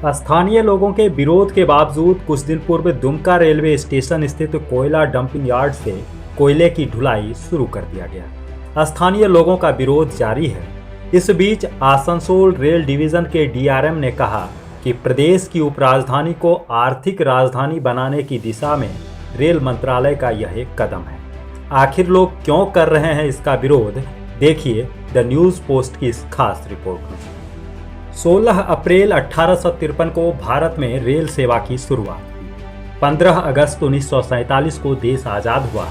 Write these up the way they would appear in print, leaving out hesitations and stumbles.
स्थानीय लोगों के विरोध के बावजूद कुछ दिन पूर्व दुमका रेलवे स्टेशन स्थित कोयला डंपिंग यार्ड से कोयले की ढुलाई शुरू कर दिया गया। स्थानीय लोगों का विरोध जारी है। इस बीच आसनसोल रेल डिवीजन के डीआरएम ने कहा कि प्रदेश की उपराजधानी को आर्थिक राजधानी बनाने की दिशा में रेल मंत्रालय का यह एक कदम है। आखिर लोग क्यों कर रहे हैं इसका विरोध, देखिए द न्यूज़ पोस्ट की इस खास रिपोर्ट में। 16 अप्रैल 1853 को भारत में रेल सेवा की शुरुआत हुई। 15 अगस्त 1947 को देश आज़ाद हुआ।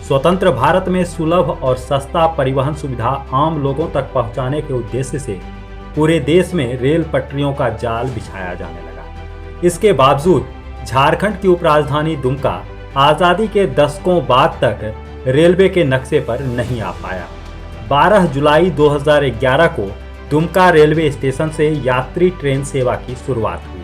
स्वतंत्र भारत में सुलभ और सस्ता परिवहन सुविधा आम लोगों तक पहुंचाने के उद्देश्य से पूरे देश में रेल पटरियों का जाल बिछाया जाने लगा। इसके बावजूद झारखंड की उपराजधानी दुमका आज़ादी के दशकों बाद तक रेलवे के नक्शे पर नहीं आ पाया। 12 जुलाई 2011 को दुमका रेलवे स्टेशन से यात्री ट्रेन सेवा की शुरुआत हुई।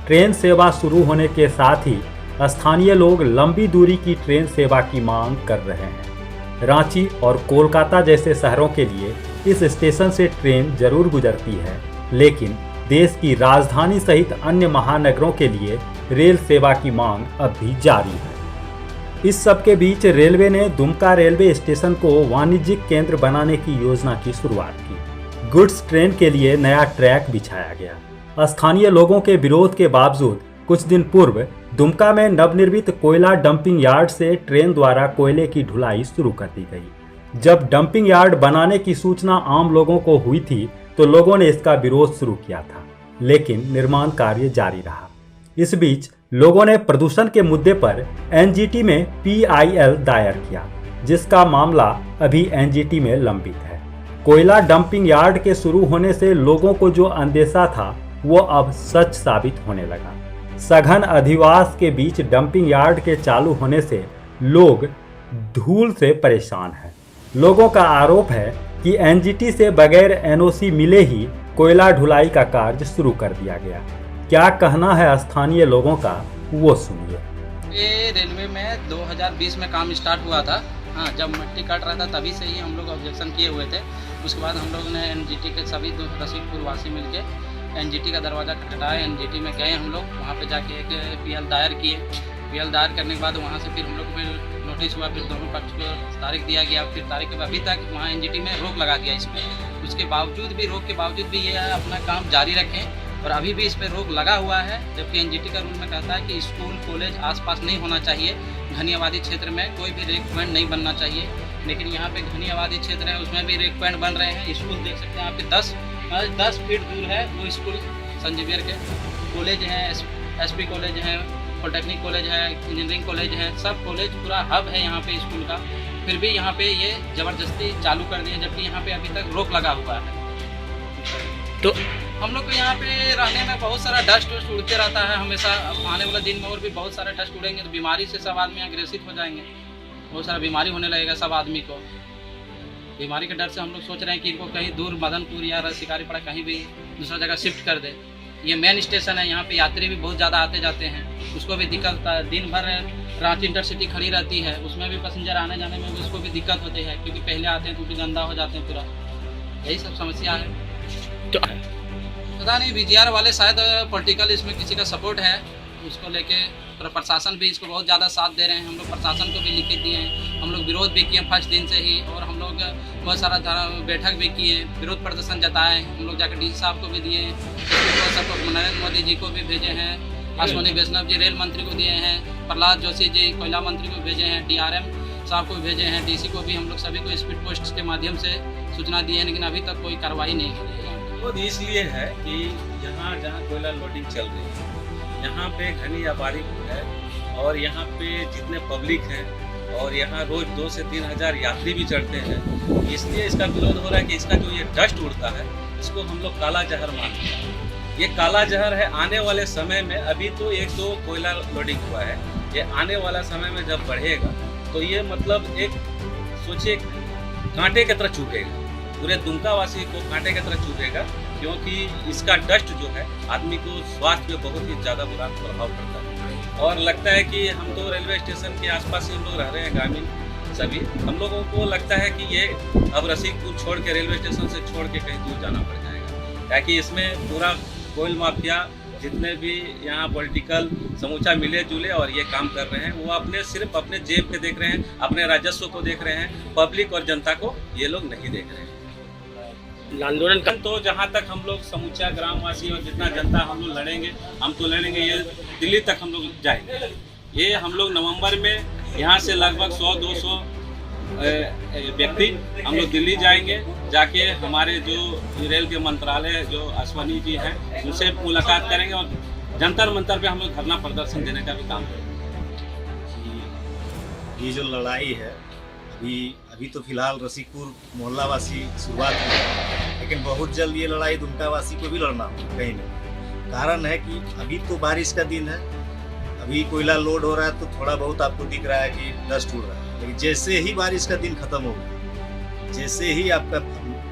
ट्रेन सेवा शुरू होने के साथ ही स्थानीय लोग लंबी दूरी की ट्रेन सेवा की मांग कर रहे हैं। रांची और कोलकाता जैसे शहरों के लिए इस स्टेशन से ट्रेन जरूर गुजरती है, लेकिन देश की राजधानी सहित अन्य महानगरों के लिए रेल सेवा की मांग अब भी जारी है। इस सब के बीच रेलवे ने दुमका रेलवे स्टेशन को वाणिज्यिक केंद्र बनाने की योजना की शुरुआत की। गुड्स ट्रेन के लिए नया ट्रैक बिछाया गया। स्थानीय लोगों के विरोध के बावजूद कुछ दिन पूर्व दुमका में नवनिर्मित कोयला डंपिंग यार्ड से ट्रेन द्वारा कोयले की ढुलाई शुरू कर दी गई। जब डंपिंग यार्ड बनाने की सूचना आम लोगों को हुई थी तो लोगों ने इसका विरोध शुरू किया था, लेकिन निर्माण कार्य जारी रहा। इस बीच लोगों ने प्रदूषण के मुद्दे पर एनजीटी में पीआईएल दायर किया, जिसका मामला अभी एनजीटी में लंबित है। कोयला डंपिंग यार्ड के शुरू होने से लोगों को जो अंदेशा था वो अब सच साबित होने लगा। सघन अधिवास के बीच डंपिंग यार्ड के चालू होने से लोग धूल से परेशान हैं। लोगों का आरोप है कि एनजीटी से बगैर एनओसी मिले ही कोयला ढुलाई का कार्य शुरू कर दिया गया। क्या कहना है स्थानीय लोगों का, वो सुनिए। ये रेलवे में 2020 में काम स्टार्ट हुआ था। हाँ, जब मट्टी काट रहा था तभी से ही हम लोग ऑब्जेक्शन किए हुए थे। उसके बाद हम लोग ने एनजीटी के सभी रसिकपुर वासी मिलके एनजीटी का दरवाज़ा खटखटाया। एनजीटी में गए हम लोग, वहाँ पे जाके एक पीएल दायर किए। पीएल दायर करने के बाद वहाँ से फिर हम लोग को फिर नोटिस हुआ, फिर दोनों पक्ष को तारीख दिया गया। फिर तारीख के अभी तक वहाँ एनजीटी में रोक लगा दिया इसमें। उसके बावजूद भी, रोक के बावजूद भी ये अपना काम जारी रखें और अभी भी इस पर रोक लगा हुआ है। जबकि एनजीटी का रूल में कहता है कि स्कूल कॉलेज आसपास नहीं होना चाहिए, घनी आबादी क्षेत्र में कोई भी रेक पॉइंट नहीं बनना चाहिए। लेकिन यहाँ पे घनी आबादी क्षेत्र है, उसमें भी रेक पॉइंट बन रहे हैं। स्कूल देख सकते हैं, यहाँ पे 10 फीट दूर है वो स्कूल संजीवियर के। कॉलेज हैं, एसपी कॉलेज हैं, पॉलिटेक्निक कॉलेज है, इंजीनियरिंग कॉलेज है, सब कॉलेज पूरा हब है यहाँ पे स्कूल का। फिर भी यहाँ पे ये ज़बरदस्ती चालू कर दिए, जबकि यहाँ पे अभी तक रोक लगा हुआ है। तो हम लोग को यहाँ पे रहने में बहुत सारा डस्ट उड़ते रहता है हमेशा। आने वाला दिन में और भी बहुत सारे डस्ट उड़ेंगे तो बीमारी से सब आदमी ग्रसित हो जाएंगे। बहुत सारा बीमारी होने लगेगा सब आदमी को। बीमारी के डर से हम लोग सोच रहे हैं कि इनको कहीं दूर मदनपुर या शिकारी पड़ा कहीं भी दूसरा जगह शिफ्ट कर दे। ये मेन स्टेशन है, यहाँ पे यात्री भी बहुत ज़्यादा आते जाते हैं, उसको भी दिक्कत होता है। दिन भर रांची इंटरसिटी खड़ी रहती है, उसमें भी पैसेंजर आने जाने में उसको भी दिक्कत होती है, क्योंकि पहले आते हैं तो भी गंदा हो जाते हैं पूरा। यही सब समस्या है। तो पता नहीं बीजीआर वाले शायद पॉलिटिकल इसमें किसी का सपोर्ट है, उसको लेके पूरा प्रशासन भी इसको बहुत ज़्यादा साथ दे रहे हैं। हम लोग प्रशासन को भी लिख दिए हैं, हम लोग विरोध भी किए फर्स्ट दिन से ही, और हम लोग बहुत सारा बैठक भी किए, विरोध प्रदर्शन जताए। हम लोग जाकर डीसी साहब को भी दिए, सबको नरेंद्र मोदी जी को भी भेजे हैं, अश्विनी वैष्णव जी रेल मंत्री को दिए हैं, प्रहलाद जोशी जी कोयला मंत्री को भेजे हैं, डीआरएम साहब को भेजे हैं, डीसी को भी हम लोग सभी को स्पीड पोस्ट के माध्यम से सूचना दी है, लेकिन अभी तक कोई कार्रवाई नहीं की है। वो इसलिए है कि यहाँ जहाँ कोयला लोडिंग चल रही है, यहाँ पे घनी आबादी है और यहाँ पे जितने पब्लिक हैं और यहाँ रोज 2 से 3 हज़ार यात्री भी चढ़ते हैं, इसलिए इसका विरोध हो रहा है कि इसका जो ये डस्ट उड़ता है इसको हम लोग काला जहर मानते हैं। ये काला जहर है। आने वाले समय में, अभी तो 1-2 कोयला लोडिंग हुआ है, ये आने वाला समय में जब बढ़ेगा तो ये मतलब एक सोचिए कांटे की तरह चुभेगा, पूरे दुमका वासी को कांटे की तरह चुभेगा, क्योंकि इसका डस्ट जो है आदमी को स्वास्थ्य पे बहुत ही ज़्यादा बुरा प्रभाव पड़ता है। और लगता है कि हम तो रेलवे स्टेशन के आसपास ही हम लोग रह रहे हैं, ग्रामीण सभी, हम लोगों को लगता है कि ये अब रसिकपुर छोड़ के, रेलवे स्टेशन से छोड़ के कहीं दूर जाना पड़ जाएगा, ताकि इसमें पूरा कोयल माफिया जितने भी यहाँ पॉलिटिकल समूचा मिले जुले और ये काम कर रहे हैं, वो सिर्फ अपने जेब पे देख रहे हैं, अपने राजस्व को देख रहे हैं, पब्लिक और जनता को ये लोग नहीं देख रहे हैं। आंदोलन का तो जहाँ तक हम लोग समूचा ग्रामवासी और जितना जनता हम लोग लड़ेंगे, हम तो लड़ेंगे, ये दिल्ली तक हम लोग जाएंगे। ये हम लोग नवंबर में यहाँ से लगभग 100-200 व्यक्ति हम लोग दिल्ली जाएंगे, जाके हमारे जो रेल के मंत्रालय जो अश्वनी जी हैं उनसे मुलाकात करेंगे और जंतर मंतर पे हम लोग धरना प्रदर्शन देने का भी काम करेंगे। ये जो लड़ाई है अभी तो फिलहाल रसिकपुर मोहल्ला वासी शुरुआत की है, लेकिन बहुत जल्द ये लड़ाई दुमका वासी को भी लड़ना होगा कहीं ना। कारण है कि अभी तो बारिश का दिन है, अभी कोयला लोड हो रहा है तो थोड़ा बहुत आपको दिख रहा है कि डस्ट उड़ रहा है, लेकिन जैसे ही बारिश का दिन खत्म होगा, जैसे ही आपका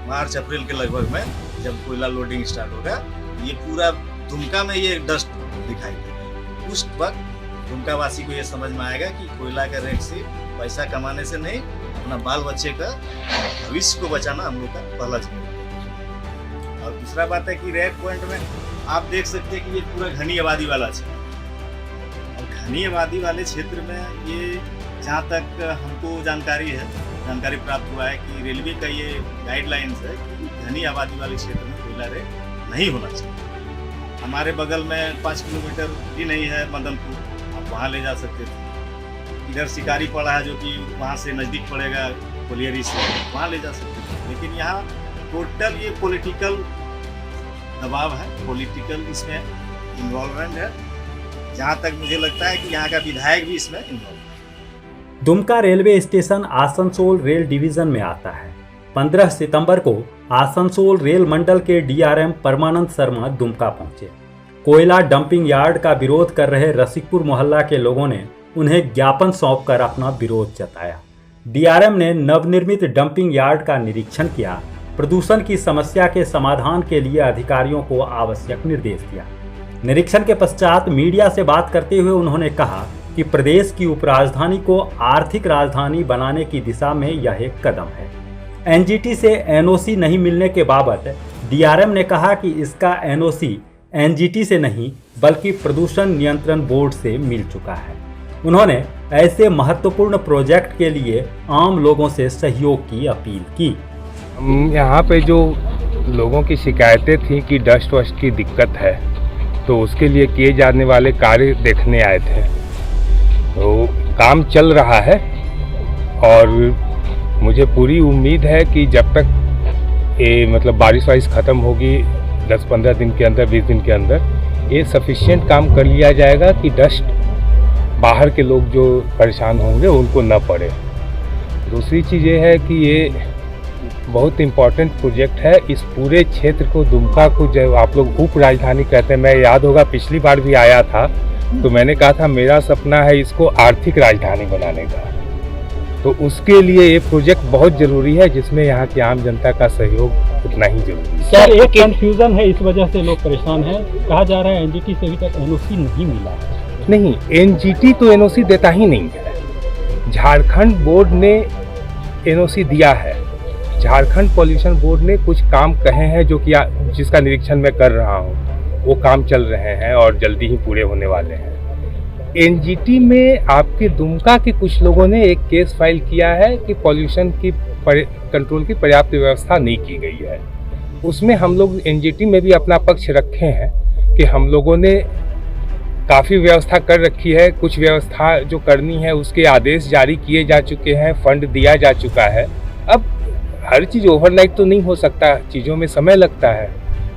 मार्च अप्रैल के लगभग में जब कोयला लोडिंग स्टार्ट होगा, ये पूरा दुमका में ये डस्ट दिखाई देगा। उस वक्त दुमका वासी को ये समझ में आएगा कि कोयला का रेट से पैसा कमाने से नहीं, अपना बाल बच्चे का भविष्य को बचाना हम लोग का पहला जिम्मेदारी। और दूसरा बात है कि रेड पॉइंट में आप देख सकते हैं कि ये पूरा घनी आबादी वाला क्षेत्र, और घनी आबादी वाले क्षेत्र में ये जहाँ तक हमको जानकारी प्राप्त हुआ है कि रेलवे का ये गाइडलाइंस है कि घनी आबादी वाले क्षेत्र में कोयला रेट नहीं होना चाहिए। हमारे बगल में 5 किलोमीटर भी नहीं है मदनपुर, आप वहाँ ले जा सकते थे। इधर शिकारी पड़ा है जो कि वहाँ से नज़दीक पड़ेगा कोलियरी से, वहाँ ले जा सकते थे। लेकिन यहाँ टोटल ये पॉलिटिकल दबाव है, पॉलिटिकल इसमें इन्वॉल्वमेंट है। जहाँ तक मुझे लगता है कि यहाँ का विधायक भी इसमें इन्वॉल्व है। Dumka railway station Asansol rail division में आता है। 15 सितंबर को आसनसोल रेल मंडल के डीआरएम परमानंद शर्मा दुमका पहुंचे। कोयला डंपिंग यार्ड का विरोध कर रहे रसिकपुर मोहल्ला के लोगों ने उन्हें ज्ञापन सौंपकर अपना विरोध जताया। डीआरएम ने नवनिर्मित डंपिंग यार्ड का निरीक्षण किया, प्रदूषण की समस्या के समाधान के लिए अधिकारियों को आवश्यक निर्देश दिया। निरीक्षण के पश्चात मीडिया से बात करते हुए उन्होंने कहा कि प्रदेश की उपराजधानी को आर्थिक राजधानी बनाने की दिशा में यह एक कदम है। एनजीटी से एनओसी नहीं मिलने के बाबत डीआरएम ने कहा कि इसका एनओसी एनजीटी से नहीं बल्कि प्रदूषण नियंत्रण बोर्ड से मिल चुका है। उन्होंने ऐसे महत्वपूर्ण प्रोजेक्ट के लिए आम लोगों से सहयोग की अपील की। यहाँ पे जो लोगों की शिकायतें थी कि डस्ट वस्ट की दिक्कत है, तो उसके लिए किए जाने वाले कार्य देखने आए थे। तो काम चल रहा है और मुझे पूरी उम्मीद है कि जब तक ये बारिश वारिश ख़त्म होगी 10-15 दिन के अंदर, 20 दिन के अंदर, ये सफिशिएंट काम कर लिया जाएगा कि डस्ट बाहर के लोग जो परेशान होंगे उनको न पड़े। दूसरी चीज़ ये है कि ये बहुत इम्पोर्टेंट प्रोजेक्ट है। इस पूरे क्षेत्र को, दुमका को, जब आप लोग उप राजधानी कहते हैं, मैं याद होगा पिछली बार भी आया था तो मैंने कहा था मेरा सपना है इसको आर्थिक राजधानी बनाने का। तो उसके लिए ये प्रोजेक्ट बहुत ज़रूरी है, जिसमें यहाँ की आम जनता का सहयोग उतना ही जरूरी है। सर, एक कंफ्यूजन है, इस वजह से लोग परेशान हैं। कहा जा रहा है एनजीटी से अभी तक एनओसी नहीं मिला है। नहीं, एनजीटी तो एनओसी देता ही नहीं है। झारखंड बोर्ड ने एनओसी दिया है। झारखंड पॉल्यूशन बोर्ड ने कुछ काम कहे हैं जो कि जिसका निरीक्षण मैं कर रहा हूँ, वो काम चल रहे हैं और जल्दी ही पूरे होने वाले हैं। एनजीटी में आपके दुमका के कुछ लोगों ने एक केस फाइल किया है कि पॉल्यूशन की कंट्रोल की पर्याप्त व्यवस्था नहीं की गई है। उसमें हम लोग एनजीटी में भी अपना पक्ष रखे हैं कि हम लोगों ने काफ़ी व्यवस्था कर रखी है। कुछ व्यवस्था जो करनी है उसके आदेश जारी किए जा चुके हैं, फंड दिया जा चुका है। अब हर चीज़ ओवरनाइट तो नहीं हो सकता, चीज़ों में समय लगता है,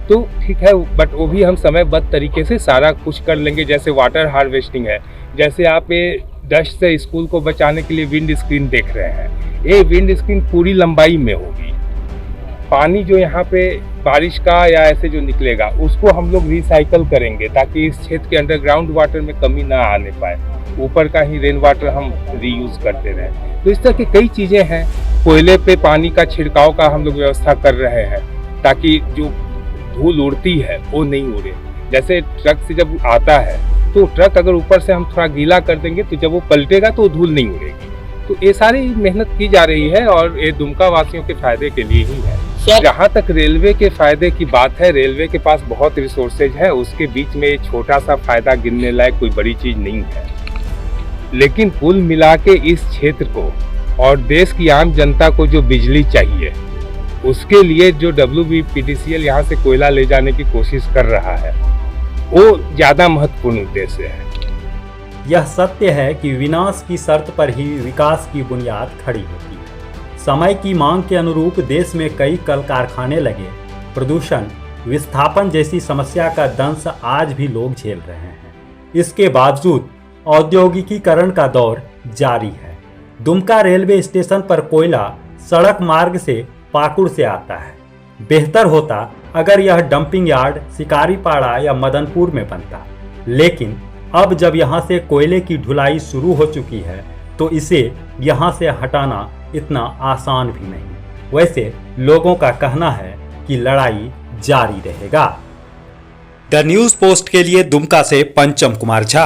तो ठीक है, बट वो भी हम समयबद्ध तरीके से सारा कुछ कर लेंगे। जैसे वाटर हार्वेस्टिंग है, जैसे आप ये डस्ट से स्कूल को बचाने के लिए विंड स्क्रीन देख रहे हैं, ये विंड स्क्रीन पूरी लंबाई में होगी। पानी जो यहाँ पे बारिश का या ऐसे जो निकलेगा उसको हम लोग रिसाइकल करेंगे ताकि इस क्षेत्र के अंडरग्राउंड वाटर में कमी ना आने पाए। ऊपर का ही रेन वाटर हम रीयूज करते रहें। तो इस तरह की कई चीज़ें हैं। कोयले पे पानी का छिड़काव का हम लोग व्यवस्था कर रहे हैं ताकि जो धूल उड़ती है वो नहीं उड़े। जैसे ट्रक से जब आता है तो ट्रक अगर ऊपर से हम थोड़ा गीला कर देंगे तो जब वो पलटेगा तो धूल नहीं उड़ेगी। तो ये सारी मेहनत की जा रही है और ये दुमका वासियों के फायदे के लिए ही है। जहाँ तक रेलवे के फायदे की बात है, रेलवे के पास बहुत रिसोर्सेज है, उसके बीच में एक छोटा सा फायदा गिनने लायक कोई बड़ी चीज नहीं है। लेकिन कुल मिला के इस क्षेत्र को और देश की आम जनता को जो बिजली चाहिए, उसके लिए जो WBPDCL यहाँ से कोयला ले जाने की कोशिश कर रहा है, वो ज्यादा महत्वपूर्ण उद्देश्य है। यह सत्य है कि विनाश की शर्त पर ही विकास की बुनियाद खड़ी होती है। समय की मांग के अनुरूप देश में कई कल कारखाने लगे, प्रदूषण, विस्थापन जैसी समस्या का दंश आज भी लोग झेल रहे हैं। इसके बावजूद औद्योगिकीकरण का दौर जारी है। दुमका रेलवे स्टेशन पर कोयला सड़क मार्ग से पाकुड़ से आता है। बेहतर होता अगर यह डंपिंग यार्ड शिकारीपाड़ा या मदनपुर में बनता, लेकिन अब जब यहाँ से कोयले की ढुलाई शुरू हो चुकी है तो इसे यहाँ से हटाना इतना आसान भी नहीं। वैसे लोगों का कहना है कि लड़ाई जारी रहेगा। द न्यूज़ पोस्ट के लिए दुमका से पंचम कुमार झा।